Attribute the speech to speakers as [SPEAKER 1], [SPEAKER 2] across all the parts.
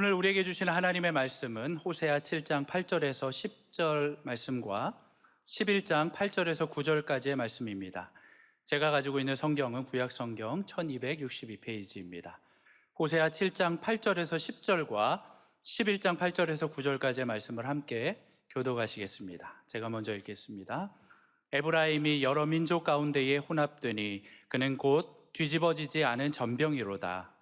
[SPEAKER 1] 오늘 우리에게 주신 하나님의 말씀은 호세아 7장 8절에서 10절 말씀과 11장 8절에서 9절까지의 말씀입니다. 제가 가지고 있는 성경은 구약 성경 1262페이지입니다. 호세아 7장 8절에서 10절과 11장 8절에서 9절까지의 말씀을 함께 교독하시겠습니다. 제가 먼저 읽겠습니다. 에브라임이 여러 민족 가운데에 혼합되니 그는 곧 뒤집어지지 않은 전병이로다.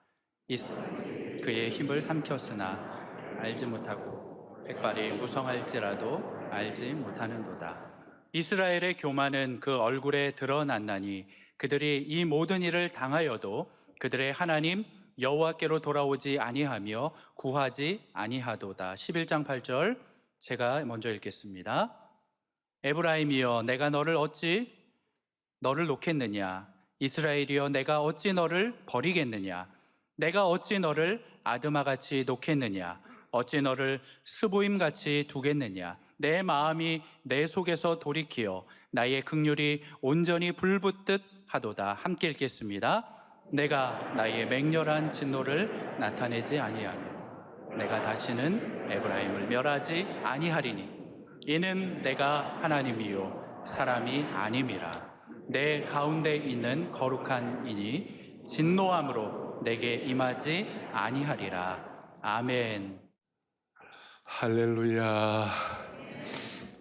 [SPEAKER 1] 그의 힘을 삼켰으나 알지 못하고 백발이 무성할지라도 알지 못하는도다. 이스라엘의 교만은 그 얼굴에 드러났나니 그들이 이 모든 일을 당하여도 그들의 하나님 여호와께로 돌아오지 아니하며 구하지 아니하도다. 11장 8절 제가 먼저 읽겠습니다. 에브라임이여 내가 너를 놓겠느냐? 이스라엘이여 내가 어찌 너를 버리겠느냐? 내가 어찌 너를 아드마같이 놓겠느냐? 어찌 너를 스보임같이 두겠느냐? 내 마음이 내 속에서 돌이키어 나의 긍휼이 온전히 불붙듯 하도다. 함께 읽겠습니다. 내가 나의 맹렬한 진노를 나타내지 아니하며 내가 다시는 에브라임을 멸하지 아니하리니 이는 내가 하나님이요 사람이 아님이라. 내 가운데 있는 거룩한 이니 진노함으로 내게 임하지 아니하리라. 아멘.
[SPEAKER 2] 할렐루야.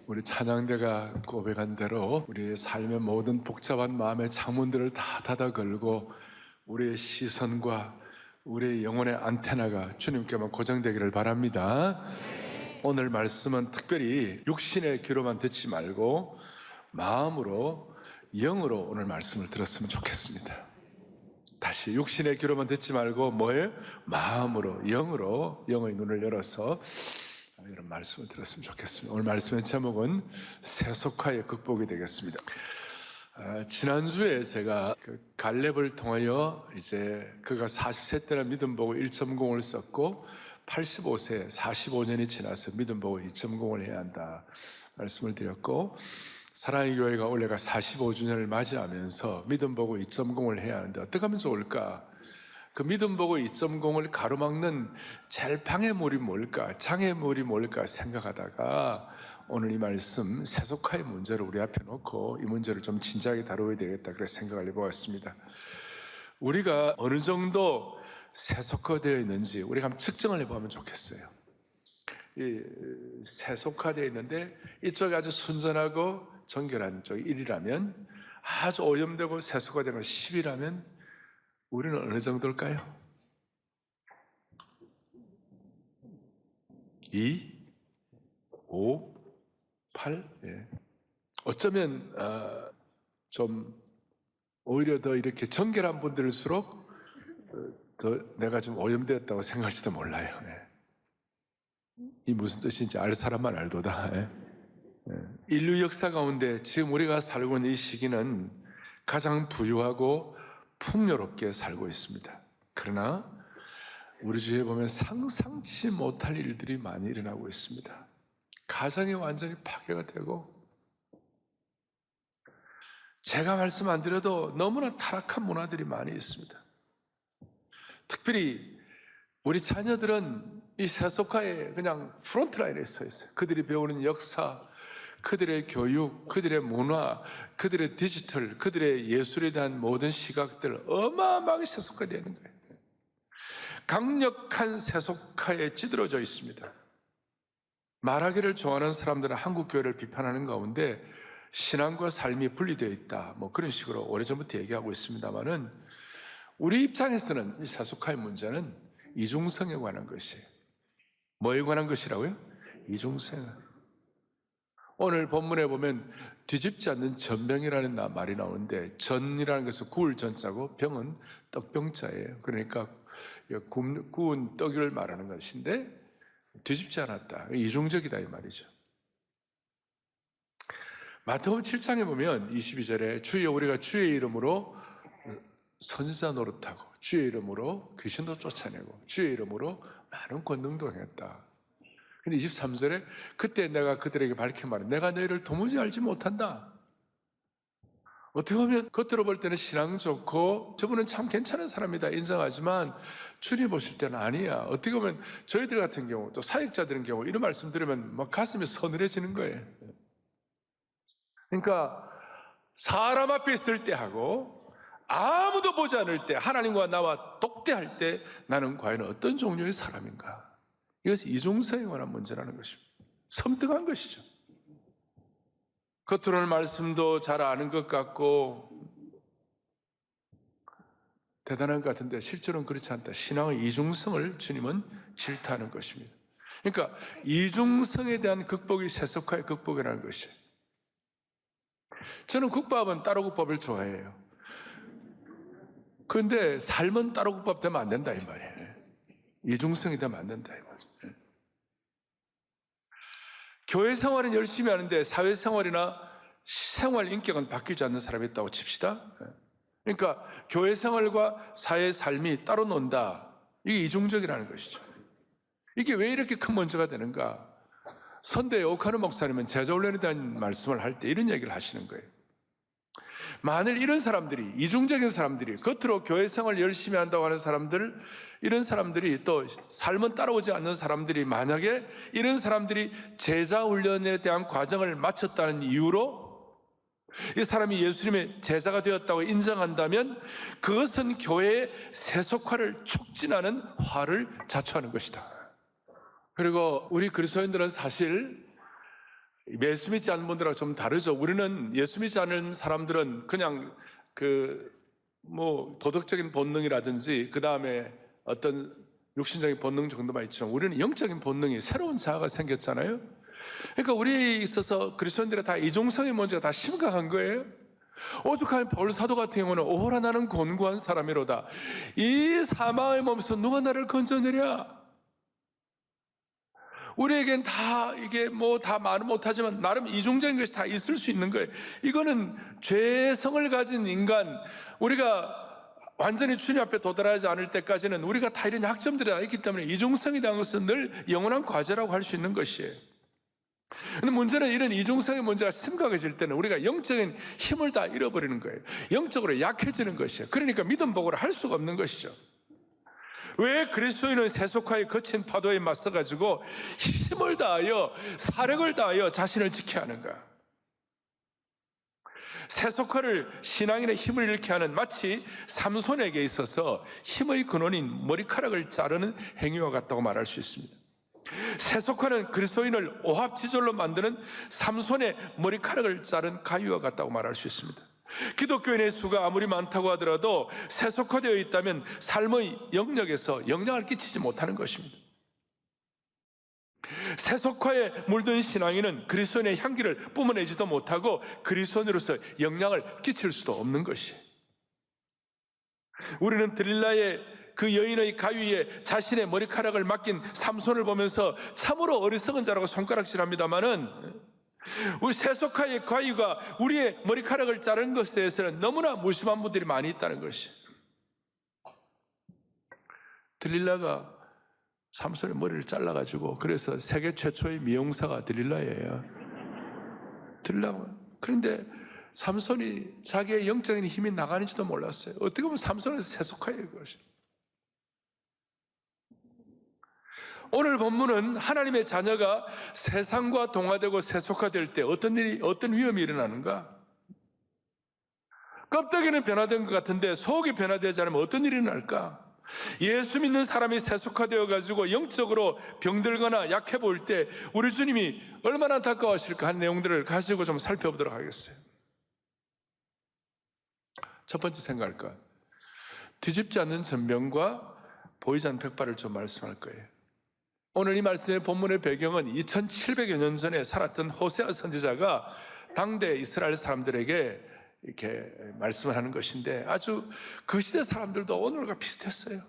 [SPEAKER 2] 우리 찬양대가 고백한 대로 우리의 삶의 모든 복잡한 마음의 창문들을 다 닫아 걸고 우리의 시선과 우리의 영혼의 안테나가 주님께만 고정되기를 바랍니다. 오늘 말씀은 특별히 육신의 귀로만 듣지 말고 마음으로, 영으로 오늘 말씀을 들었으면 좋겠습니다. 다시 육신의 귀로만 듣지 말고 뭐예요? 마음으로, 영으로, 영의 눈을 열어서 이런 말씀을 들었으면 좋겠습니다. 오늘 말씀의 제목은 세속화의 극복이 되겠습니다. 지난주에 제가 갈렙을 통하여 이제 그가 40세 때나 믿음 보고 1.0을 썼고 85세 45년이 지나서 믿음 보고 2.0을 해야 한다 말씀을 드렸고, 사랑의 교회가 올해가 45주년을 맞이하면서 믿음 보고 2.0을 해야 하는데 어떻게 하면 좋을까? 그 믿음 보고 2.0을 가로막는 제일 방해물이 뭘까? 장애물이 뭘까 생각하다가 오늘 이 말씀 세속화의 문제를 우리 앞에 놓고 이 문제를 좀 진지하게 다뤄야 되겠다 그래서 생각을 해보았습니다. 우리가 어느 정도 세속화되어 있는지 우리가 한번 측정을 해보면 좋겠어요. 이 세속화되어 있는데 이쪽이 아주 순전하고 정결한 쪽이 1이라면 아주 오염되고 세속화된 건 10이라면 우리는 어느 정도일까요? 2, 5, 8? 예. 어쩌면 좀 오히려 더 이렇게 정결한 분들일수록 더 내가 좀 오염되었다고 생각할지도 몰라요. 예. 이 무슨 뜻인지 알 사람만 알도다. 예. 인류 역사 가운데 지금 우리가 살고 있는 이 시기는 가장 부유하고 풍요롭게 살고 있습니다. 그러나 우리 주위에 보면 상상치 못할 일들이 많이 일어나고 있습니다. 가정이 완전히 파괴가 되고, 제가 말씀 안 드려도 너무나 타락한 문화들이 많이 있습니다. 특별히 우리 자녀들은 이 세속화에 그냥 프론트라인에 서 있어요. 그들이 배우는 역사, 그들의 교육, 그들의 문화, 그들의 디지털, 그들의 예술에 대한 모든 시각들 어마어마하게 세속화되는 거예요. 강력한 세속화에 찌들어져 있습니다. 말하기를 좋아하는 사람들은 한국 교회를 비판하는 가운데 신앙과 삶이 분리되어 있다, 뭐 그런 식으로 오래전부터 얘기하고 있습니다만은 우리 입장에서는 이 세속화의 문제는 이중성에 관한 것이에요. 뭐에 관한 것이라고요? 이중성. 오늘 본문에 보면 뒤집지 않는 전병이라는 말이 나오는데, 전이라는 것은 구울 전자고 병은 떡병자예요. 그러니까 구운 떡을 말하는 것인데 뒤집지 않았다, 이중적이다 이 말이죠. 마태복음 7장에 보면 22절에 주여 우리가 주의 이름으로 선지자 노릇하고 주의 이름으로 귀신도 쫓아내고 주의 이름으로 많은 권능도 행했다. 근데 23절에 그때 내가 그들에게 밝힌 말은 내가 너희를 도무지 알지 못한다. 어떻게 보면 겉으로 볼 때는 신앙 좋고 저분은 참 괜찮은 사람이다 인정하지만 주님 보실 때는 아니야. 어떻게 보면 저희들 같은 경우 또 사역자들인 경우 이런 말씀 들으면 막 가슴이 서늘해지는 거예요. 그러니까 사람 앞에 있을 때 하고 아무도 보지 않을 때 하나님과 나와 독대할 때 나는 과연 어떤 종류의 사람인가? 이것이 이중성에 관한 문제라는 것입니다. 섬뜩한 것이죠. 겉으로는 말씀도 잘 아는 것 같고 대단한 것 같은데 실제로는 그렇지 않다. 신앙의 이중성을 주님은 질타하는 것입니다. 그러니까 이중성에 대한 극복이 세속화의 극복이라는 것이에요. 저는 국밥은 따로국밥을 좋아해요. 그런데 삶은 따로국밥 되면 안 된다 이 말이에요. 이중성이 되면 안 된다 이 말이에요. 교회 생활은 열심히 하는데 사회생활이나 생활 인격은 바뀌지 않는 사람이 있다고 칩시다. 그러니까 교회 생활과 사회 삶이 따로 논다. 이게 이중적이라는 것이죠. 이게 왜 이렇게 큰 문제가 되는가? 선대 오카노 목사님은 제자훈련에 대한 말씀을 할 때 이런 얘기를 하시는 거예요. 만일 이런 사람들이, 이중적인 사람들이, 겉으로 교회 생활 열심히 한다고 하는 사람들, 이런 사람들이 또 삶은 따라오지 않는 사람들이 만약에 이런 사람들이 제자훈련에 대한 과정을 마쳤다는 이유로 이 사람이 예수님의 제자가 되었다고 인정한다면 그것은 교회의 세속화를 촉진하는 화를 자초하는 것이다. 그리고 우리 그리스도인들은 사실 예수 믿지 않는 분들하고 좀 다르죠. 우리는 예수 믿지 않는 사람들은 그냥 도덕적인 본능이라든지 그 다음에 어떤 육신적인 본능 정도만 있지만 우리는 영적인 본능이 새로운 자아가 생겼잖아요. 그러니까 우리에 있어서 그리스도인들의 다 이중성의 문제가 다 심각한 거예요. 오죽하면 바울 사도 같은 경우는 오호라 나는 곤고한 사람이로다. 이 사망의 몸에서 누가 나를 건져내랴. 우리에겐 다 이게 다 말은 못하지만 나름 이중적인 것이 다 있을 수 있는 거예요. 이거는 죄성을 가진 인간, 우리가 완전히 주님 앞에 도달하지 않을 때까지는 우리가 다 이런 약점들이 다 있기 때문에 이중성에 대한 것은 늘 영원한 과제라고 할 수 있는 것이에요. 근데 문제는 이런 이중성의 문제가 심각해질 때는 우리가 영적인 힘을 다 잃어버리는 거예요. 영적으로 약해지는 것이에요. 그러니까 믿음 복음을 할 수가 없는 것이죠. 왜 그리스도인은 세속화의 거친 파도에 맞서가지고 힘을 다하여 사력을 다하여 자신을 지켜야 하는가? 세속화를 신앙인의 힘을 잃게 하는 마치 삼손에게 있어서 힘의 근원인 머리카락을 자르는 행위와 같다고 말할 수 있습니다. 세속화는 그리스도인을 오합지졸로 만드는 삼손의 머리카락을 자른 가위와 같다고 말할 수 있습니다. 기독교인의 수가 아무리 많다고 하더라도 세속화되어 있다면 삶의 영역에서 영향을 끼치지 못하는 것입니다. 세속화에 물든 신앙인은 그리스도인의 향기를 뿜어내지도 못하고 그리스도인으로서 영향을 끼칠 수도 없는 것이에요. 우리는 들릴라의 그 여인의 가위에 자신의 머리카락을 맡긴 삼손을 보면서 참으로 어리석은 자라고 손가락질합니다마는 우리 세속화의 가위가 우리의 머리카락을 자른 것에 대해서는 너무나 무심한 분들이 많이 있다는 것이에요. 들릴라가 삼손의 머리를 잘라가지고 그래서 세계 최초의 미용사가 들릴라예요. 들릴라. 그런데 삼손이 자기의 영적인 힘이 나가는지도 몰랐어요. 어떻게 보면 삼손은 세속화예요. 그것이. 오늘 본문은 하나님의 자녀가 세상과 동화되고 세속화될 때 어떤 위험이 일어나는가? 껍데기는 변화된 것 같은데 속이 변화되지 않으면 어떤 일이 일어날까? 예수 믿는 사람이 세속화되어 가지고 영적으로 병들거나 약해 보일 때 우리 주님이 얼마나 안타까워하실까 하는 내용들을 가지고 좀 살펴보도록 하겠어요. 첫 번째 생각할 것, 뒤집지 않는 전병과 보이지 않는 백발을 좀 말씀할 거예요. 오늘 이 말씀의 본문의 배경은 2700여 년 전에 살았던 호세아 선지자가 당대 이스라엘 사람들에게 이렇게 말씀을 하는 것인데 아주 그 시대 사람들도 오늘과 비슷했어요.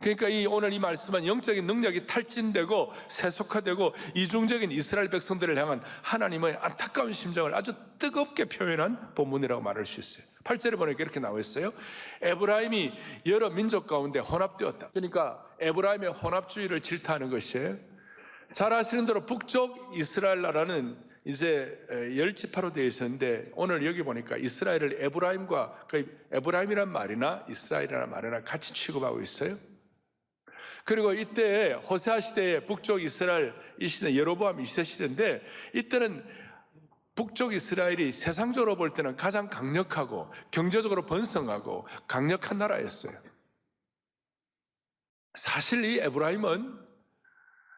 [SPEAKER 2] 그러니까 오늘 이 말씀은 영적인 능력이 탈진되고 세속화되고 이중적인 이스라엘 백성들을 향한 하나님의 안타까운 심정을 아주 뜨겁게 표현한 본문이라고 말할 수 있어요. 8절에 보니까 이렇게 나와 있어요. 에브라임이 여러 민족 가운데 혼합되었다. 그러니까 에브라임의 혼합주의를 질타하는 것이에요. 잘 아시는 대로 북쪽 이스라엘 나라는 이제 10지파로 되어 있었는데 오늘 여기 보니까 이스라엘을 에브라임과 에브라임이란 말이나 이스라엘이라는 말이나 같이 취급하고 있어요. 그리고 이때 호세아 시대의 북쪽 이스라엘 이 시대 여로보암 2세 시대인데 이때는 북쪽 이스라엘이 세상적으로 볼 때는 가장 강력하고 경제적으로 번성하고 강력한 나라였어요. 사실 이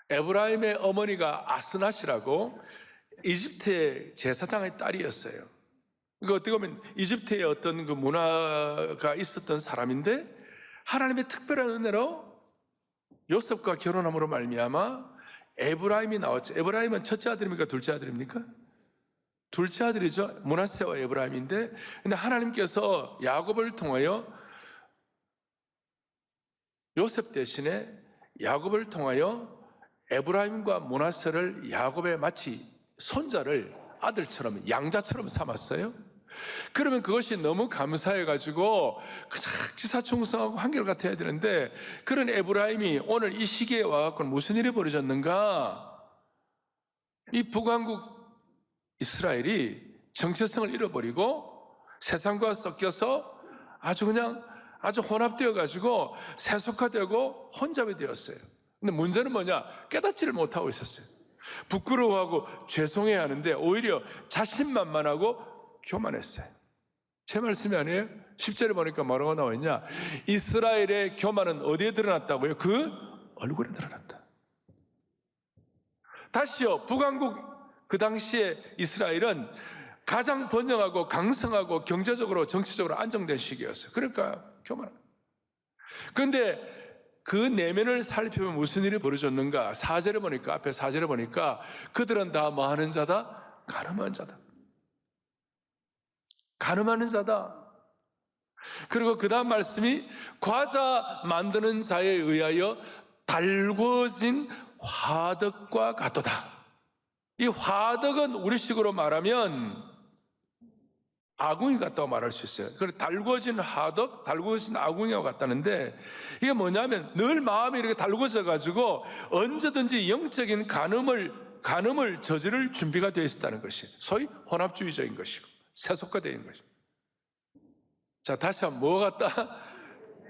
[SPEAKER 2] 에브라임의 어머니가 아스낫이라고 이집트의 제사장의 딸이었어요. 그러니까 어떻게 보면 이집트의 어떤 그 문화가 있었던 사람인데 하나님의 특별한 은혜로 요셉과 결혼함으로 말미암아 에브라임이 나왔죠. 에브라임은 첫째 아들입니까? 둘째 아들입니까? 둘째 아들이죠. 므낫세와 에브라임인데, 근데 하나님께서 야곱을 통하여 요셉 대신에 야곱을 통하여 에브라임과 므낫세를 야곱의 마치 손자를 아들처럼 양자처럼 삼았어요. 그러면 그것이 너무 감사해가지고 지사충성하고 한결같아야 되는데 그런 에브라임이 오늘 이 시기에 와서 무슨 일이 벌어졌는가? 이 북왕국 이스라엘이 정체성을 잃어버리고 세상과 섞여서 아주 혼합되어 가지고 세속화되고 혼잡이 되었어요. 근데 문제는 뭐냐? 깨닫지를 못하고 있었어요. 부끄러워하고 죄송해야 하는데 오히려 자신만만하고 교만했어요. 제 말씀이 아니에요? 10절에 보니까 뭐라고 나와 있냐? 이스라엘의 교만은 어디에 드러났다고요? 그 얼굴에 드러났다. 다시요, 북왕국 그 당시에 이스라엘은 가장 번영하고 강성하고 경제적으로 정치적으로 안정된 시기였어요. 그러니까 교만합니다. 그런데 그 내면을 살펴보면 무슨 일이 벌어졌는가? 4절에 보니까, 앞에 4절에 보니까 그들은 다 뭐 하는 자다? 가늠한 자다. 가늠하는 자다. 그리고 그 다음 말씀이 과자 만드는 자에 의하여 달궈진 화덕과 같도다. 이 화덕은 우리식으로 말하면 아궁이 같다고 말할 수 있어요. 그래서 달궈진 화덕, 달궈진 아궁이와 같다는데 이게 뭐냐면 늘 마음이 이렇게 달궈져 가지고 언제든지 영적인 간음을 저지를 준비가 되어 있었다는 것이 소위 혼합주의적인 것이고 세속화되어 것이고. 자, 다시 한번 뭐 같다?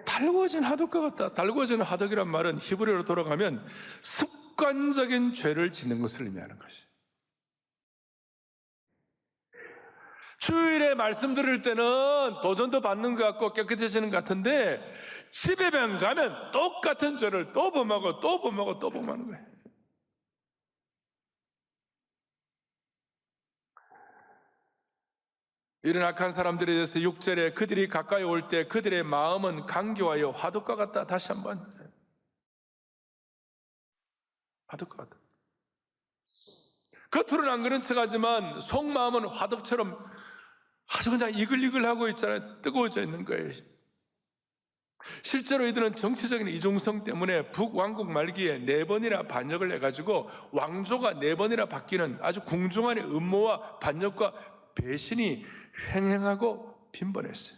[SPEAKER 2] 달궈진 화덕과 같다. 달궈진 화덕이란 말은 히브리어로 돌아가면 습관적인 죄를 짓는 것을 의미하는 것이에요. 주일에 말씀 들을 때는 도전도 받는 것 같고 깨끗해지는 것 같은데 집에만 가면 똑같은 죄를 또 범하고 또 범하고 또 범하는 거예요. 이런 악한 사람들에 대해서 6절에 그들이 가까이 올 때 그들의 마음은 강교하여 화덕과 같다. 다시 한번 화덕과 같다. 겉으로는 안 그런 척하지만 속마음은 화덕처럼 아주 그냥 이글이글하고 있잖아요. 뜨거워져 있는 거예요. 실제로 이들은 정치적인 이중성 때문에 북왕국 말기에 4번이나 반역을 해가지고 왕조가 4번이나 바뀌는 아주 궁중한의 음모와 반역과 배신이 횡행하고 빈번했어요.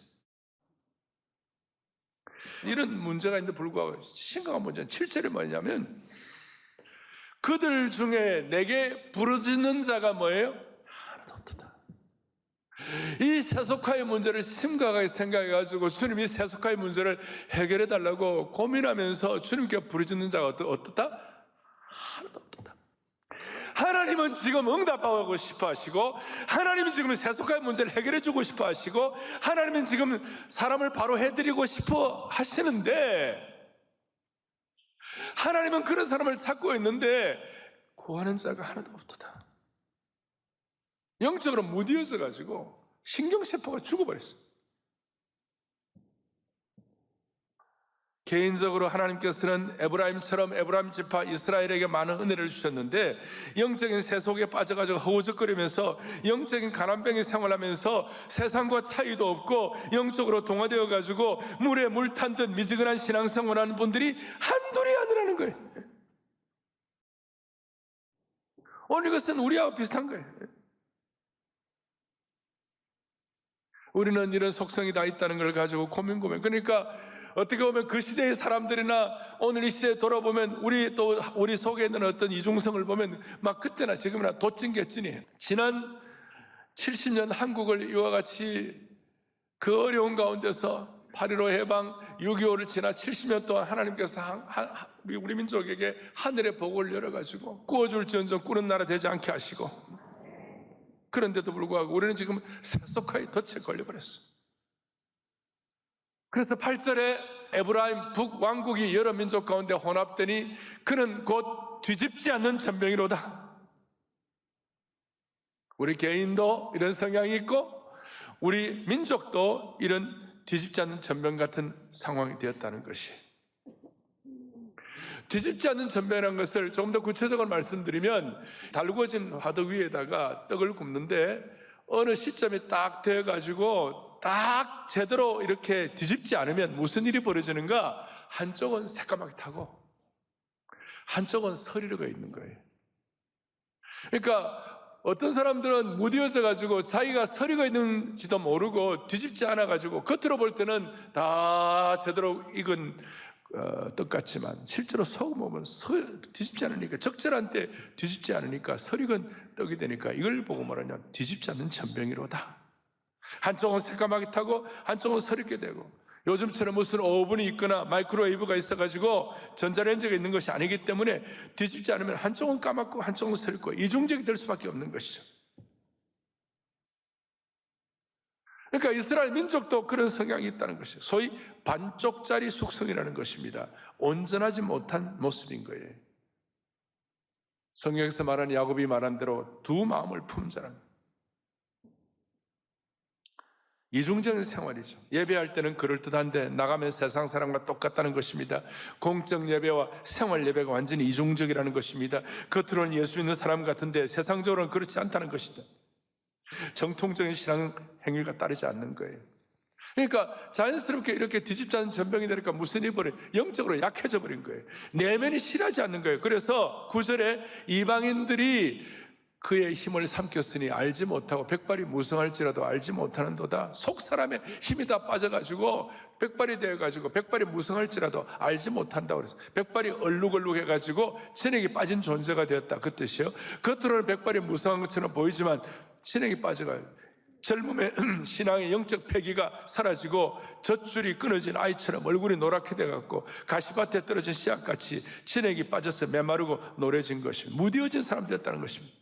[SPEAKER 2] 이런 문제가 있는데 불구하고 심각한 문제는 7절이 뭐냐면 그들 중에 내게 부르짖는 자가 뭐예요? 하나도 없다. 이 세속화의 문제를 심각하게 생각해가지고 주님이 세속화의 문제를 해결해 달라고 고민하면서 주님께 부르짖는 자가 어떻다? 하나도 없다. 하나님은 지금 응답하고 싶어 하시고 하나님은 지금 세속화의 문제를 해결해 주고 싶어 하시고 하나님은 지금 사람을 바로 해드리고 싶어 하시는데 하나님은 그런 사람을 찾고 있는데 구하는 자가 하나도 없다. 영적으로 무디어져 가지고 신경세포가 죽어버렸어요. 개인적으로 하나님께서는 에브라임처럼 에브라임 지파 이스라엘에게 많은 은혜를 주셨는데 영적인 세속에 빠져가지고 허우적거리면서 영적인 가난병이 생활하면서 세상과 차이도 없고 영적으로 동화되어 가지고 물에 물 탄 듯 미지근한 신앙생활하는 분들이 한둘이 아니라는 거예요. 오늘 이것은 우리하고 비슷한 거예요. 우리는 이런 속성이 다 있다는 걸 가지고 고민. 그러니까 어떻게 보면 그 시대의 사람들이나 오늘 이 시대에 돌아보면 우리 속에 있는 어떤 이중성을 보면 막 그때나 지금이나 도찐개찐이 지난 70년 한국을 이와 같이 그 어려운 가운데서 8.15 해방 6.25를 지나 70년 동안 하나님께서 우리 민족에게 하늘의 복을 열어가지고 꾸어줄지언정 꾸는 나라 되지 않게 하시고, 그런데도 불구하고 우리는 지금 세속화의 덫에 걸려버렸어. 그래서 8절에 에브라임 북왕국이 여러 민족 가운데 혼합되니 그는 곧 뒤집지 않는 전병이로다. 우리 개인도 이런 성향이 있고 우리 민족도 이런 뒤집지 않는 전병 같은 상황이 되었다는 것이, 뒤집지 않는 전병이라는 것을 조금 더 구체적으로 말씀드리면, 달구어진 화덕 위에다가 떡을 굽는데 어느 시점이 딱 되어가지고 딱 제대로 이렇게 뒤집지 않으면 무슨 일이 벌어지는가? 한쪽은 새까맣게 타고 한쪽은 서리르가 있는 거예요. 그러니까 어떤 사람들은 무뎌져 가지고 자기가 서리가 있는지도 모르고 뒤집지 않아 가지고 겉으로 볼 때는 다 제대로 익은 떡 같지만 실제로 속을 보면 뒤집지 않으니까, 적절한 때 뒤집지 않으니까 설익은 떡이 되니까 이걸 보고 말하냐, 뒤집지 않는 전병이로다. 한쪽은 새까맣게 타고 한쪽은 서리게 되고, 요즘처럼 무슨 오븐이 있거나 마이크로웨이브가 있어가지고 전자레인지가 있는 것이 아니기 때문에 뒤집지 않으면 한쪽은 까맣고 한쪽은 서리고 이중적이 될 수밖에 없는 것이죠. 그러니까 이스라엘 민족도 그런 성향이 있다는 것이에요. 소위 반쪽짜리 숙성이라는 것입니다. 온전하지 못한 모습인 거예요. 성경에서 말하는, 야곱이 말한 대로 두 마음을 품자는 이중적인 생활이죠. 예배할 때는 그럴듯한데 나가면 세상 사람과 똑같다는 것입니다. 공적 예배와 생활 예배가 완전히 이중적이라는 것입니다. 겉으로는 예수 믿는 사람 같은데 세상적으로는 그렇지 않다는 것이다. 정통적인 신앙 행위가 따르지 않는 거예요. 그러니까 자연스럽게 이렇게 뒤집지 않은 전병이 되니까 무슨 일이 벌어요? 영적으로 약해져 버린 거예요. 내면이 실하지 않는 거예요. 그래서 9절에 이방인들이 그의 힘을 삼켰으니 알지 못하고 백발이 무성할지라도 알지 못하는도다. 속 사람의 힘이 다 빠져가지고 백발이 되어가지고 백발이 무성할지라도 알지 못한다고 그랬어요. 백발이 얼룩얼룩해가지고 체력이 빠진 존재가 되었다, 그 뜻이요. 겉으로는 백발이 무성한 것처럼 보이지만 체력이 빠져가요. 젊음의 신앙의 영적 패기가 사라지고 젖줄이 끊어진 아이처럼 얼굴이 노랗게 돼갖고 가시밭에 떨어진 씨앗같이 체력이 빠져서 메마르고 노래진 것입니다. 무뎌진 사람 되었다는 것입니다.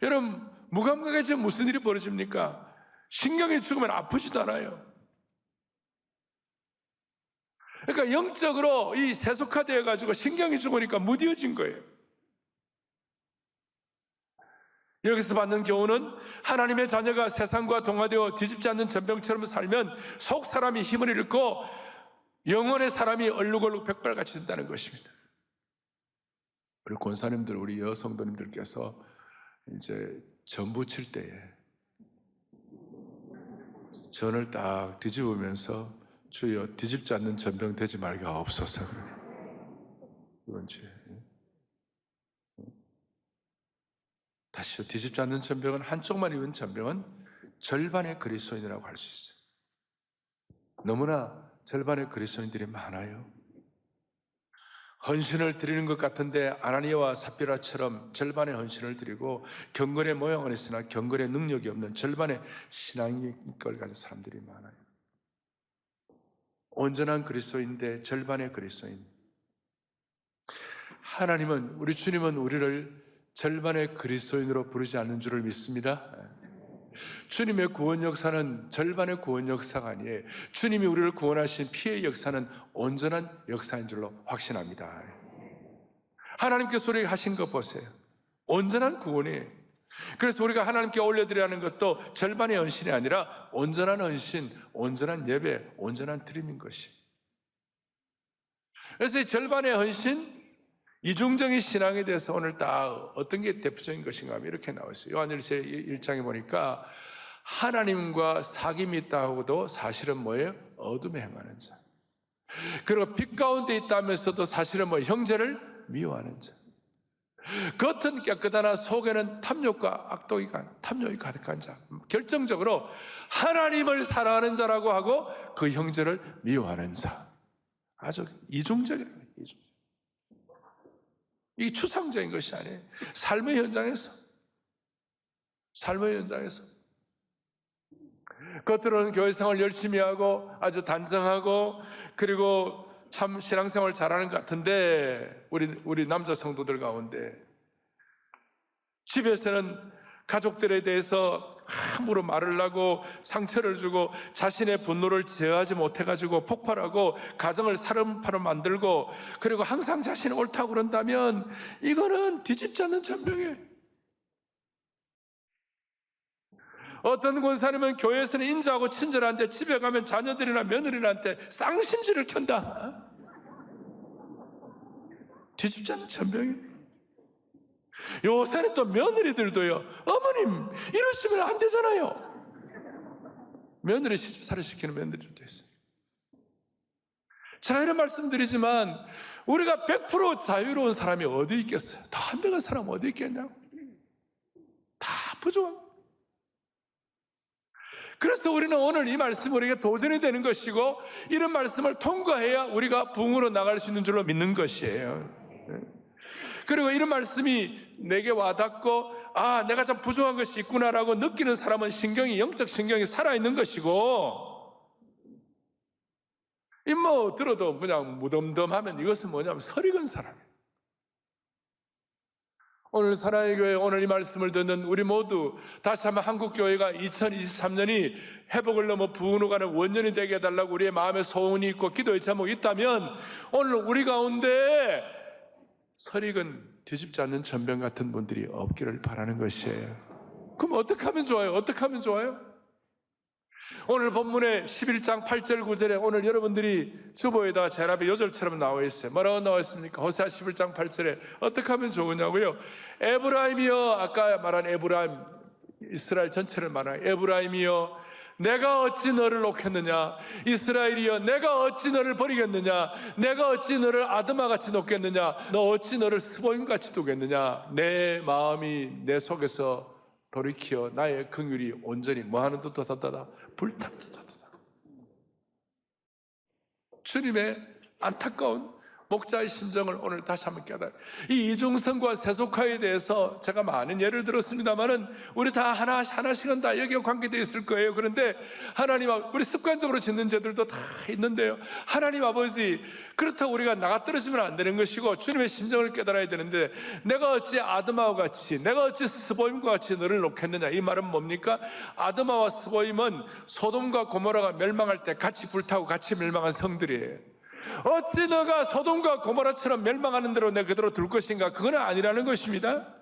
[SPEAKER 2] 여러분, 무감각해지면 무슨 일이 벌어집니까? 신경이 죽으면 아프지도 않아요. 그러니까 영적으로 이 세속화되어 가지고 신경이 죽으니까 무뎌진 거예요. 여기서 받는 교훈은, 하나님의 자녀가 세상과 동화되어 뒤집지 않는 전병처럼 살면 속 사람이 힘을 잃고 영혼의 사람이 얼룩얼룩 백발같이 된다는 것입니다. 우리 권사님들, 우리 여성도님들께서 이제 전 부칠 때에 전을 딱 뒤집으면서 주여 뒤집지 않는 전병 되지 말게 하옵소서. 그런지 다시요, 뒤집지 않는 전병은, 한쪽만 입은 전병은 절반의 그리스도인이라고 할 수 있어요. 너무나 절반의 그리스도인들이 많아요. 헌신을 드리는 것 같은데 아나니아와 삽비라처럼 절반의 헌신을 드리고 경건의 모양은 있으나 경건의 능력이 없는 절반의 신앙의 걸 가진 사람들이 많아요. 온전한 그리스도인데 절반의 그리스도인. 하나님은, 우리 주님은 우리를 절반의 그리스도인으로 부르지 않는 줄을 믿습니다. 주님의 구원 역사는 절반의 구원 역사가 아니에요. 주님이 우리를 구원하신 피의 역사는 온전한 역사인 줄로 확신합니다. 하나님께서 우리에게 하신 것 보세요. 온전한 구원이에요. 그래서 우리가 하나님께 올려드리라는 것도 절반의 헌신이 아니라 온전한 헌신, 온전한 예배, 온전한 드림인 것이. 그래서 이 절반의 헌신, 이중적인 신앙에 대해서 오늘 다 어떤 게 대표적인 것인가 하면 이렇게 나와 있어요. 요한일서 1장에 보니까 하나님과 사귐이 있다고도 사실은 뭐예요? 어둠에 행하는 자. 그리고 빛 가운데 있다면서도 사실은 뭐 형제를 미워하는 자. 겉은 깨끗하나 속에는 탐욕과 탐욕이 가득한 자. 결정적으로 하나님을 사랑하는 자라고 하고 그 형제를 미워하는 자. 아주 이중적이에요. 이게 추상적인 것이 아니에요. 삶의 현장에서 겉으로는 교회 생활 열심히 하고 아주 단정하고 그리고 참 신앙생활 잘하는 것 같은데 우리 남자 성도들 가운데 집에서는 가족들에 대해서 함부로 말을 하고 상처를 주고 자신의 분노를 제어하지 못해가지고 폭발하고 가정을 사름파로 만들고 그리고 항상 자신이 옳다고 그런다면 이거는 뒤집지 않는 전병이에요. 어떤 권사님은 교회에서는 인자하고 친절한데 집에 가면 자녀들이나 며느리한테 쌍심지를 켠다. 뒤집지 않는 전병이에요. 요새는 또 며느리들도요, 어머님 이러시면 안 되잖아요. 며느리 시집 살이시키는 며느리들도 있어요. 제가 이런 말씀드리지만 우리가 100% 자유로운 사람이 어디 있겠어요? 다 완벽한 사람 어디 있겠냐고. 다 부족한. 그래서 우리는 오늘 이 말씀이 우리에게 도전이 되는 것이고 이런 말씀을 통과해야 우리가 부흥으로 나갈 수 있는 줄로 믿는 것이에요. 그리고 이런 말씀이 내게 와닿고 아 내가 참 부족한 것이 있구나라고 느끼는 사람은 영적 신경이 살아있는 것이고 뭐 들어도 그냥 무덤덤하면 이것은 뭐냐면 설익은 사람이에요. 오늘 사랑의 교회 오늘 이 말씀을 듣는 우리 모두 다시 한번 한국교회가 2023년이 회복을 넘어 부흥으로 가는 원년이 되게 해달라고 우리의 마음에 소원이 있고 기도의 제목이 있다면 오늘 우리 가운데 설익은 뒤집지 않는 전병 같은 분들이 없기를 바라는 것이에요. 그럼 어떻게 하면 좋아요? 어떻게 하면 좋아요? 오늘 본문의 11장 8절 9절에 오늘 여러분들이 주보에다가 제 앞에 요절처럼 나와 있어요. 뭐라고 나와 있습니까? 호세아 11장 8절에 어떻게 하면 좋으냐고요? 에브라임이여, 아까 말한 에브라임, 이스라엘 전체를 말하는 에브라임이여 내가 어찌 너를 놓겠느냐? 이스라엘이여 내가 어찌 너를 버리겠느냐? 내가 어찌 너를 아드마같이 놓겠느냐? 너 어찌 너를 스보임같이 두겠느냐? 내 마음이 내 속에서 돌이켜 나의 긍휼이 온전히 뭐하는 듯 다다다 불탔다다다. 주님의 안타까운 목자의 심정을 오늘 다시 한번 깨달아요. 이 이중성과 세속화에 대해서 제가 많은 예를 들었습니다만은 우리 다 하나씩은 다 여기에 관계되어 있을 거예요. 그런데 하나님 우리 습관적으로 짓는 죄들도 다 있는데요. 하나님 아버지 그렇다고 우리가 나가 떨어지면 안 되는 것이고 주님의 심정을 깨달아야 되는데 내가 어찌 아드마와 같이 내가 어찌 스보임과 같이 너를 놓겠느냐. 이 말은 뭡니까? 아드마와 스보임은 소돔과 고모라가 멸망할 때 같이 불타고 같이 멸망한 성들이에요. 어찌 너가 소돔과 고모라처럼 멸망하는 대로 내 그대로 둘 것인가? 그건 아니라는 것입니다.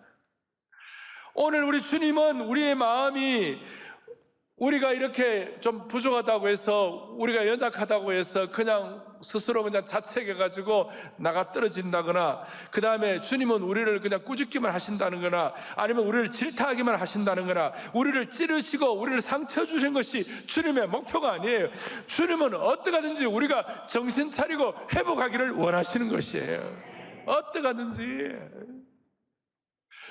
[SPEAKER 2] 오늘 우리 주님은 우리의 마음이 우리가 이렇게 좀 부족하다고 해서 우리가 연약하다고 해서 그냥 스스로 그냥 자책해가지고 나가 떨어진다거나 그 다음에 주님은 우리를 그냥 꾸짖기만 하신다는 거나 아니면 우리를 질타하기만 하신다는 거나 우리를 찌르시고 우리를 상처 주신 것이 주님의 목표가 아니에요. 주님은 어떻게 하든지 우리가 정신 차리고 회복하기를 원하시는 것이에요. 어떻게 하든지.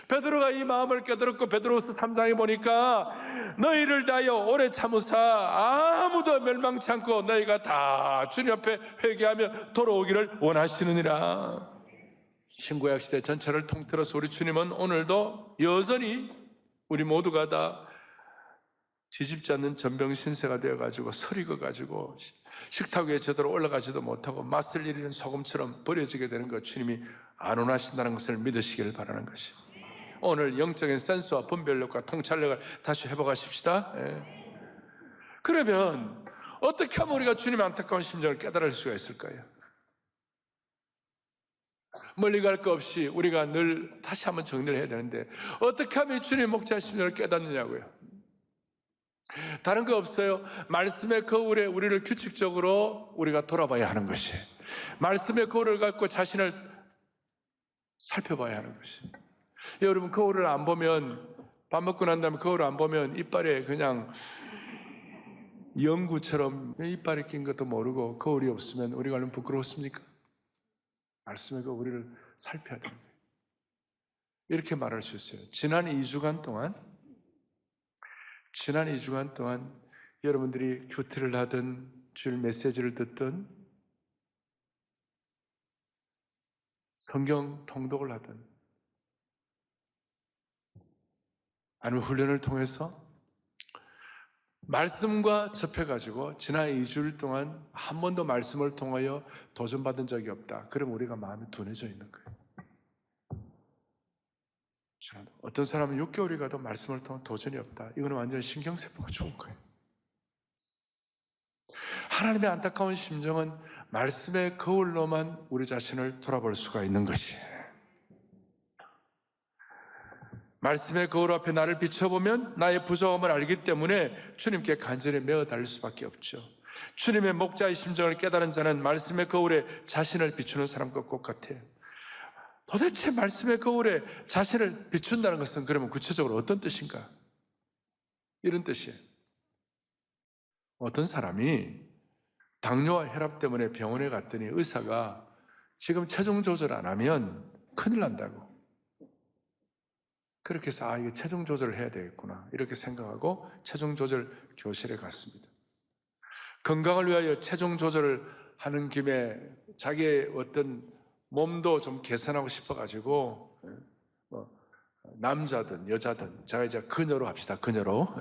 [SPEAKER 2] 베드로가 이 마음을 깨달았고 베드로후서 3장에 보니까 너희를 다하여 오래 참으사 아무도 멸망치 않고 너희가 다 주님 앞에 회개하며 돌아오기를 원하시느니라. 신구약 시대 전체를 통틀어서 우리 주님은 오늘도 여전히 우리 모두가 다 뒤집지 않는 전병신세가 되어가지고 설익어가지고 식탁 위에 제대로 올라가지도 못하고 맛을 잃는 소금처럼 버려지게 되는 것 주님이 안 원하신다는 것을 믿으시길 바라는 것입니다. 오늘 영적인 센스와 분별력과 통찰력을 다시 회복하십시다. 그러면 어떻게 하면 우리가 주님의 안타까운 심정을 깨달을 수가 있을까요? 멀리 갈 거 없이 우리가 늘 다시 한번 정리를 해야 되는데 어떻게 하면 주님의 목자의 심정을 깨닫느냐고요? 다른 거 없어요. 말씀의 거울에 우리를 규칙적으로 우리가 돌아봐야 하는 것이, 말씀의 거울을 갖고 자신을 살펴봐야 하는 것이. 여러분 거울을 안 보면, 밥 먹고 난 다음에 거울을 안 보면 이빨에 그냥 연구처럼 이빨에 낀 것도 모르고 거울이 없으면 우리가 얼마나 부끄럽습니까? 말씀의 그 우리를 살펴야 됩니다. 이렇게 말할 수 있어요. 지난 2주간 동안 여러분들이 큐티를 하든 주일 메시지를 듣든 성경 통독을 하든 아니면 훈련을 통해서 말씀과 접해가지고 지난 2주일 동안 한 번도 말씀을 통하여 도전받은 적이 없다. 그럼 우리가 마음이 둔해져 있는 거예요. 어떤 사람은 6개월이 가도 말씀을 통한 도전이 없다. 이거는 완전히 신경세포가 좋은 거예요. 하나님의 안타까운 심정은 말씀의 거울로만 우리 자신을 돌아볼 수가 있는 것이에요. 말씀의 거울 앞에 나를 비춰보면 나의 부족함을 알기 때문에 주님께 간절히 메어 달릴 수밖에 없죠. 주님의 목자의 심정을 깨달은 자는 말씀의 거울에 자신을 비추는 사람과 똑같아요. 도대체 말씀의 거울에 자신을 비춘다는 것은 그러면 구체적으로 어떤 뜻인가? 이런 뜻이에요. 어떤 사람이 당뇨와 혈압 때문에 병원에 갔더니 의사가 지금 체중 조절 안 하면 큰일 난다고. 그렇게 해서 이거 체중 조절을 해야 되겠구나 이렇게 생각하고 체중 조절 교실에 갔습니다. 건강을 위하여 체중 조절을 하는 김에 자기의 어떤 몸도 좀 개선하고 싶어가지고 남자든 여자든 제가 이제 그녀로 합시다. 그녀로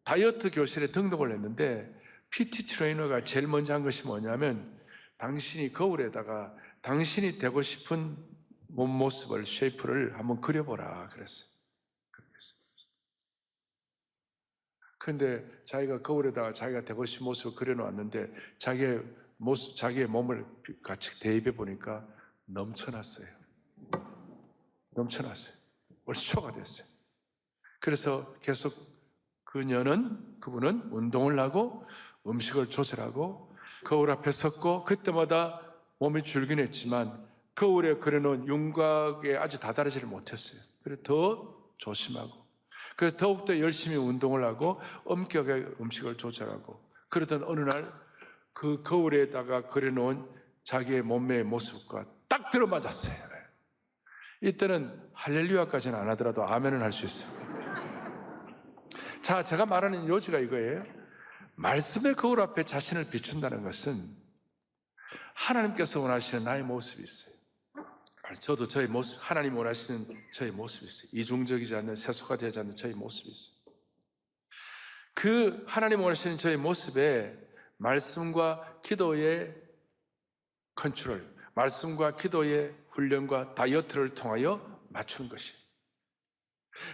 [SPEAKER 2] 다이어트 교실에 등록을 했는데 PT 트레이너가 제일 먼저 한 것이 뭐냐면 당신이 거울에다가 당신이 되고 싶은 몸 모습을 쉐이프를 한번 그려보라 그랬어요. 그런데 자기가 거울에다가 자기가 되고 싶은 모습을 그려놓았는데 자기의 몸을 같이 대입해 보니까 넘쳐났어요. 벌써 초가 됐어요. 그래서 계속 그분은 운동을 하고 음식을 조절하고 거울 앞에 섰고 그때마다 몸이 줄긴 했지만 거울에 그려놓은 윤곽에 아주 다다르지를 못했어요. 그래서 더 조심하고 그래서 더욱더 열심히 운동을 하고 엄격하게 음식을 조절하고 그러던 어느 날 그 거울에다가 그려놓은 자기의 몸매의 모습과 딱 들어맞았어요. 이때는 할렐루야까지는 안 하더라도 아멘은 할 수 있어요. 자, 제가 말하는 요지가 이거예요. 말씀의 거울 앞에 자신을 비춘다는 것은 하나님께서 원하시는 나의 모습이 있어요. 저도 저의 모습, 하나님 원하시는 저의 모습이 있어요. 이중적이지 않는, 세속화되지 않는 저의 모습이 있어요. 그 하나님 원하시는 저의 모습에 말씀과 기도의 컨트롤, 말씀과 기도의 훈련과 다이어트를 통하여 맞추는 것이에요.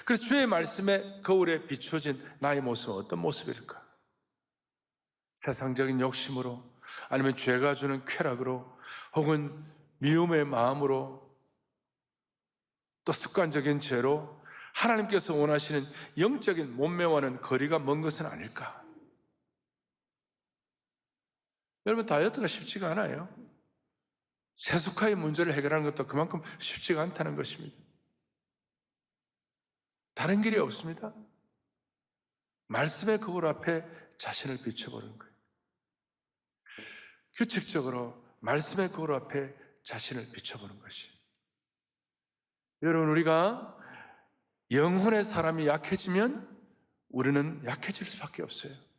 [SPEAKER 2] 그래서 주의 말씀에 거울에 비추어진 나의 모습은 어떤 모습일까? 세상적인 욕심으로, 아니면 죄가 주는 쾌락으로, 혹은 미움의 마음으로, 또 습관적인 죄로 하나님께서 원하시는 영적인 몸매와는 거리가 먼 것은 아닐까? 여러분, 다이어트가 쉽지가 않아요. 세속화의 문제를 해결하는 것도 그만큼 쉽지가 않다는 것입니다. 다른 길이 없습니다. 말씀의 거울 앞에 자신을 비춰보는 거예요. 규칙적으로 말씀의 거울 앞에 자신을 비춰보는 것이에요. 여러분, 우리가 영혼의 사람이 약해지면 우리는 약해질 수밖에 없어요.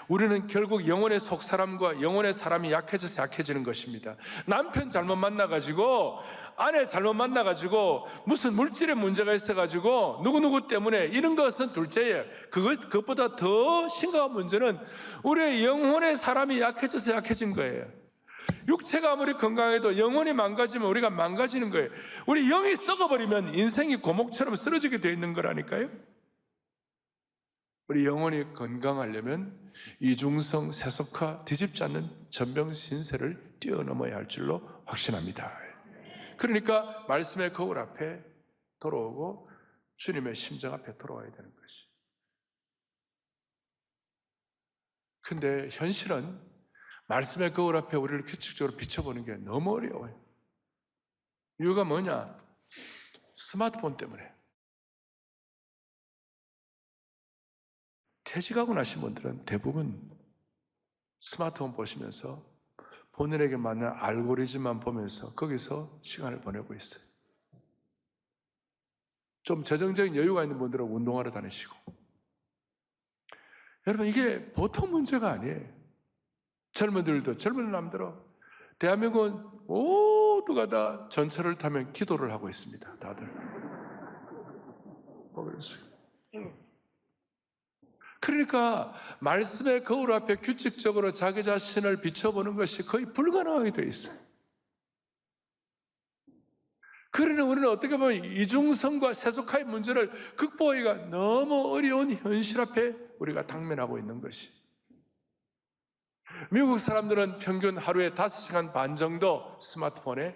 [SPEAKER 2] 우리는 결국 영혼의 속사람과 영혼의 사람이 약해져서 약해지는 것입니다. 남편 잘못 만나가지고, 아내 잘못 만나가지고, 무슨 물질의 문제가 있어가지고, 누구누구 때문에 이런 것은 둘째예요. 그것보다 더 심각한 문제는 우리의 영혼의 사람이 약해져서 약해진 거예요. 육체가 아무리 건강해도 영혼이 망가지면 우리가 망가지는 거예요. 우리 영이 썩어버리면 인생이 고목처럼 쓰러지게 되어 있는 거라니까요. 우리 영혼이 건강하려면 이중성, 세속화, 뒤집지 않는 전병신세를 뛰어넘어야 할 줄로 확신합니다. 그러니까 말씀의 거울 앞에 돌아오고 주님의 심정 앞에 돌아와야 되는 것이. 근데 현실은 말씀의 거울 앞에 우리를 규칙적으로 비춰보는 게 너무 어려워요. 이유가 뭐냐? 스마트폰 때문에. 퇴직하고 나신 분들은 대부분 스마트폰 보시면서 본인에게 맞는 알고리즘만 보면서 거기서 시간을 보내고 있어요. 좀 재정적인 여유가 있는 분들은 운동하러 다니시고. 여러분, 이게 보통 문제가 아니에요. 젊은들도 젊은 남들어 대한민국은 모두가 다 전철을 타면 기도를 하고 있습니다. 다들. 그러니까 말씀의 거울 앞에 규칙적으로 자기 자신을 비춰보는 것이 거의 불가능하게 되어 있어요. 그러니 우리는 어떻게 보면 이중성과 세속화의 문제를 극복하기가 너무 어려운 현실 앞에 우리가 당면하고 있는 것이. 미국 사람들은 평균 하루에 5시간 반 정도 스마트폰에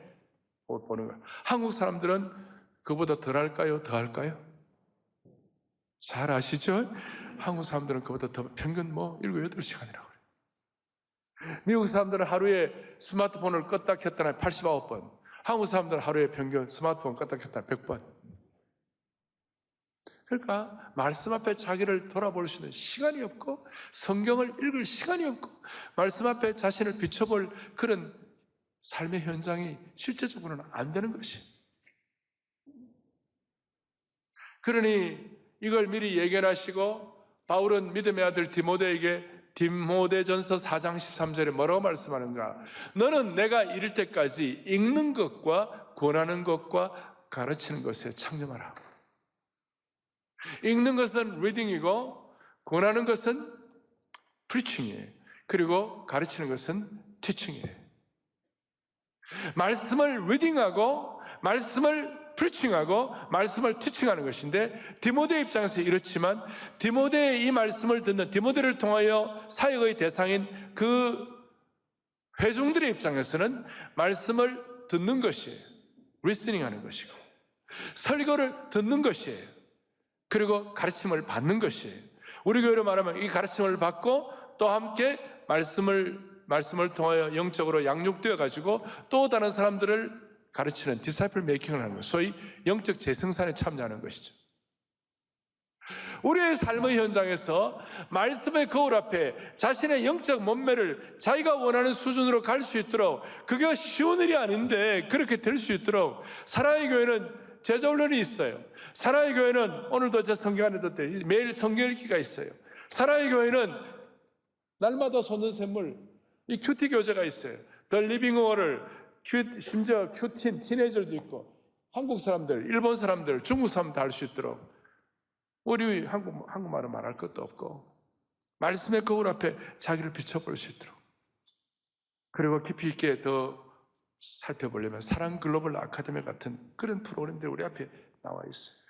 [SPEAKER 2] 보는 거예요. 한국 사람들은 그보다 덜 할까요? 더 할까요? 잘 아시죠? 한국 사람들은 그보다 더 평균 7, 8시간이라고 그래요. 미국 사람들은 하루에 스마트폰을 껐다 켰다 89번. 한국 사람들은 하루에 평균 스마트폰 껐다 켰다 100번. 그러니까 말씀 앞에 자기를 돌아볼 수 있는 시간이 없고 성경을 읽을 시간이 없고 말씀 앞에 자신을 비춰볼 그런 삶의 현장이 실제적으로는 안 되는 것이. 그러니 이걸 미리 예견하시고 바울은 믿음의 아들 디모데에게 디모데전서 4장 13절에 뭐라고 말씀하는가? 너는 내가 이를 때까지 읽는 것과 권하는 것과 가르치는 것에 창념하라. 읽는 것은 reading이고 권하는 것은 preaching이에요. 그리고 가르치는 것은 teaching이에요. 말씀을 reading하고 말씀을 preaching하고 말씀을 teaching하는 것인데 디모데 입장에서 이렇지만 디모데의 이 말씀을 듣는 디모데를 통하여 사역의 대상인 그 회중들의 입장에서는 말씀을 듣는 것이에요. 리스닝하는 것이고 설교를 듣는 것이에요. 그리고 가르침을 받는 것이에요. 우리 교회로 말하면 이 가르침을 받고 또 함께 말씀을 통하여 영적으로 양육되어 가지고 또 다른 사람들을 가르치는 디사이플 메이킹을 하는 것, 소위 영적 재생산에 참여하는 것이죠. 우리의 삶의 현장에서 말씀의 거울 앞에 자신의 영적 몸매를 자기가 원하는 수준으로 갈 수 있도록, 그게 쉬운 일이 아닌데 그렇게 될 수 있도록 사랑의 교회는 제자훈련이 있어요. 사랑의 교회는 오늘도 제 성경 안에 뒀대 매일 성경 읽기가 있어요. 사랑의 교회는 날마다 솟는 샘물, 이 큐티 교재가 있어요. 더 리빙 워를 심지어 큐틴, 티네이저도 있고 한국 사람들, 일본 사람들, 중국 사람들 다 할 수 있도록 우리 한국말은 말할 것도 없고 말씀의 거울 앞에 자기를 비춰볼 수 있도록 그리고 깊이 있게 더 살펴보려면 사랑 글로벌 아카데미 같은 그런 프로그램들이 우리 앞에 나와 있어요.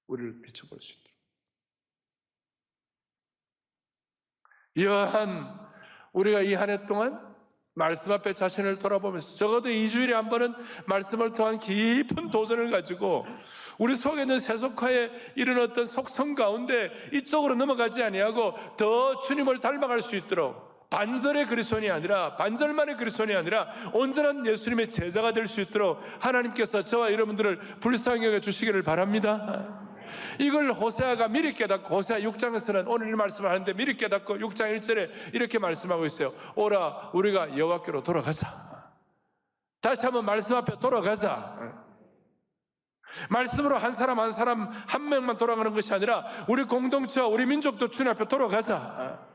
[SPEAKER 2] 우리를 비춰볼 수 있도록. 이러한 우리가 이 한 해 동안 말씀 앞에 자신을 돌아보면서 적어도 2주일에 한 번은 말씀을 통한 깊은 도전을 가지고 우리 속에 있는 세속화에 이른 어떤 속성 가운데 이쪽으로 넘어가지 아니하고 더 주님을 닮아갈 수 있도록 반절의 그리스도인이 아니라 반절만의 그리스도인이 아니라 온전한 예수님의 제자가 될 수 있도록 하나님께서 저와 여러분들을 불쌍히 여겨 주시기를 바랍니다. 이걸 호세아가 미리 깨닫고 호세아 6장에서는 오늘 이 말씀을 하는데 미리 깨닫고 6장 1절에 이렇게 말씀하고 있어요. 오라 우리가 여호와께로 돌아가자. 다시 한번 말씀 앞에 돌아가자. 말씀으로 한 사람 한 명만 돌아가는 것이 아니라 우리 공동체와 우리 민족도 주님 앞에 돌아가자.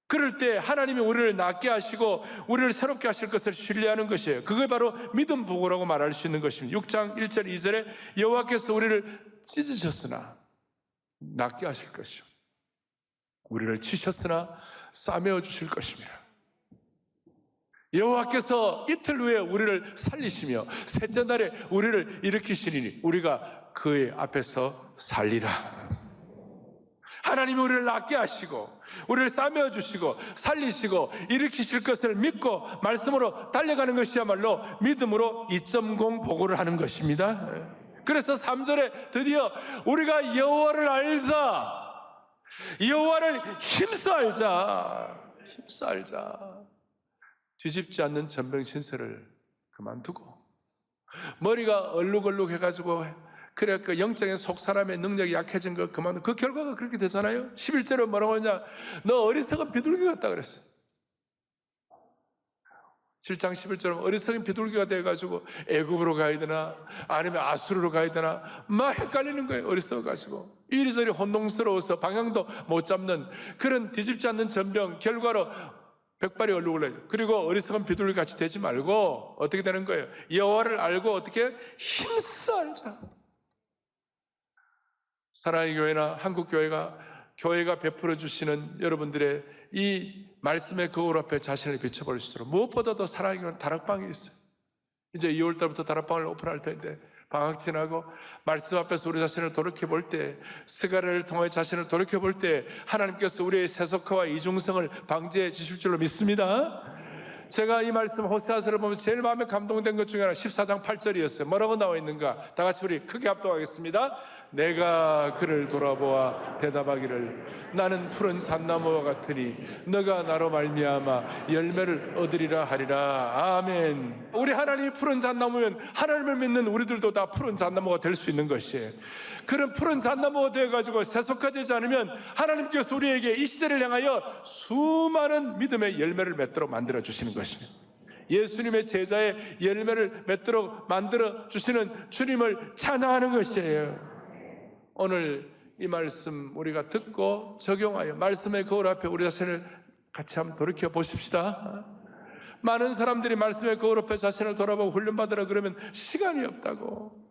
[SPEAKER 2] 그럴 때 하나님이 우리를 낫게 하시고 우리를 새롭게 하실 것을 신뢰하는 것이에요. 그게 바로 믿음 보고라고 말할 수 있는 것입니다. 6장 1절 2절에 여호와께서 우리를 찢으셨으나 낫게 하실 것이요 우리를 치셨으나 싸매어 주실 것입니다. 여호와께서 이틀 후에 우리를 살리시며 셋째 날에 우리를 일으키시니 우리가 그의 앞에서 살리라. 하나님이 우리를 낫게 하시고 우리를 싸매어 주시고 살리시고 일으키실 것을 믿고 말씀으로 달려가는 것이야말로 믿음으로 2.0 보고를 하는 것입니다. 그래서 3절에 드디어 우리가 여호와를 알자, 여호와를 힘써 알자. 뒤집지 않는 전병신세를 그만두고 머리가 얼룩얼룩 해가지고 그래 그 영적인 속 사람의 능력이 약해진 거 그만두고 그 결과가 그렇게 되잖아요. 11절에 뭐라고 하냐, 너 어리석은 비둘기 같다 그랬어요. 7장 11절은 어리석은 비둘기가 돼가지고 애굽으로 가야 되나 아니면 아수르로 가야 되나 막 헷갈리는 거예요. 어리석어가지고 이리저리 혼동스러워서 방향도 못 잡는 그런 뒤집지 않는 전병, 결과로 백발이 얼룩을 내죠. 그리고 어리석은 비둘기 같이 되지 말고 어떻게 되는 거예요? 여호와를 알고 어떻게 힘써 알자. 사랑의 교회나 한국 교회가 베풀어 주시는 여러분들의 이 말씀의 거울 앞에 자신을 비춰볼 수 있도록 무엇보다도 사랑의 교회는 다락방이 있어요. 이제 2월 달부터 다락방을 오픈할 텐데 방학 지나고 말씀 앞에서 우리 자신을 돌이켜볼 때, 스가랴를 통해 자신을 돌이켜볼 때 하나님께서 우리의 세속화와 이중성을 방지해 주실 줄로 믿습니다. 제가 이 말씀 호세아서를 보면 제일 마음에 감동된 것 중에 하나 14장 8절이었어요. 뭐라고 나와 있는가? 다 같이 우리 크게 합독하겠습니다. 내가 그를 돌아보아 대답하기를 나는 푸른 잣나무와 같으니 너가 나로 말미암아 열매를 얻으리라 하리라. 아멘. 우리 하나님이 푸른 잣나무면 하나님을 믿는 우리들도 다 푸른 잣나무가 될 수 있는 것이에요. 그런 푸른 잣나무가 되어가지고 세속화되지 않으면 하나님께서 우리에게 이 시대를 향하여 수많은 믿음의 열매를 맺도록 만들어 주시는 것입니다. 예수님의 제자의 열매를 맺도록 만들어 주시는 주님을 찬양하는 것이에요. 오늘 이 말씀 우리가 듣고 적용하여 말씀의 거울 앞에 우리 자신을 같이 한번 돌이켜 보십시다. 많은 사람들이 말씀의 거울 앞에 자신을 돌아보고 훈련받으라 그러면 시간이 없다고.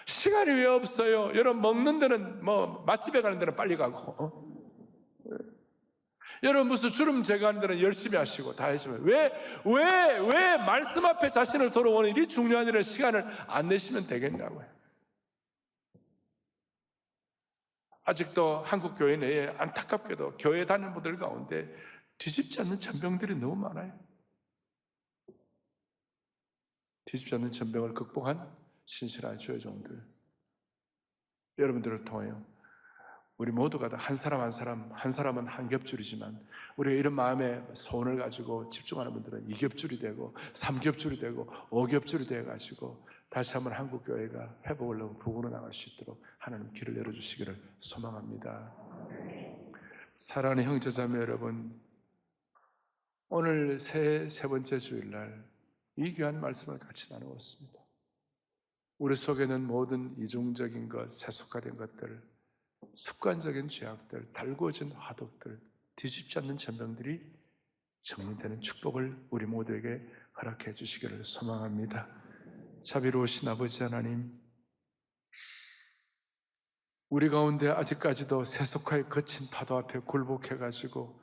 [SPEAKER 2] 시간이 왜 없어요? 여러분 먹는 데는 맛집에 가는 데는 빨리 가고 여러분 무슨 주름 제거하는 데는 열심히 하시고 다 하시면 왜 말씀 앞에 자신을 돌아보는 일이 중요한 일에 시간을 안 내시면 되겠냐고요. 아직도 한국 교회 내에 안타깝게도 교회 다니는 분들 가운데 뒤집지 않는 전병들이 너무 많아요. 뒤집지 않는 전병을 극복한 신실한 주의 종들, 여러분들을 통하여 우리 모두가 다 한 사람 한 사람은 한 겹줄이지만 우리가 이런 마음의 소원을 가지고 집중하는 분들은 2겹줄이 되고 3겹줄이 되고 5겹줄이 되어가지고 다시 한번 한국교회가 회복을 넘어 부흥으로 나갈 수 있도록 하나님 길을 열어주시기를 소망합니다. 사랑하는 형제자매 여러분, 오늘 세 번째 주일날 이 귀한 말씀을 같이 나누었습니다. 우리 속에는 모든 이중적인 것, 세속화된 것들, 습관적인 죄악들, 달구어진 화독들, 뒤집지 않는 전병들이 정리되는 축복을 우리 모두에게 허락해 주시기를 소망합니다. 자비로우신 아버지 하나님, 우리 가운데 아직까지도 세속화의 거친 파도 앞에 굴복해가지고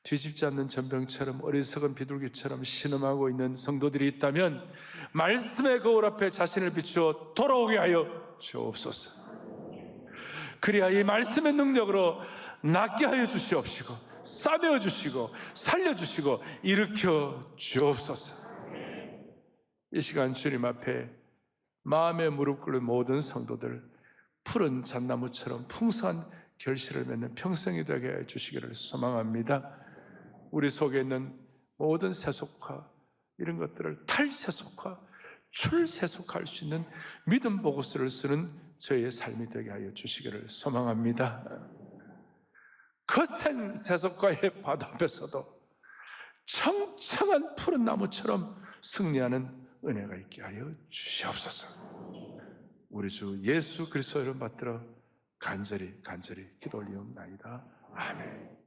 [SPEAKER 2] 뒤집지 않는 전병처럼 어리석은 비둘기처럼 신음하고 있는 성도들이 있다면 말씀의 거울 앞에 자신을 비추어 돌아오게 하여 주옵소서. 그래야 이 말씀의 능력으로 낫게 하여 주시옵시고 싸매어 주시고 살려주시고 일으켜 주옵소서. 이 시간 주님 앞에 마음에 무릎 꿇는 모든 성도들 푸른 잣나무처럼 풍성한 결실을 맺는 평생이 되게 해 주시기를 소망합니다. 우리 속에 있는 모든 세속화, 이런 것들을 탈세속화, 출세속화할 수 있는 믿음 보고서를 쓰는 저희의 삶이 되게 하여 주시기를 소망합니다. 거센 세속화의 바다 앞에서도 청청한 푸른 나무처럼 승리하는 은혜가 있게 하여 주시옵소서. 우리 주 예수 그리스도 이름 받들어 간절히 기도 올리옵나이다. 아멘.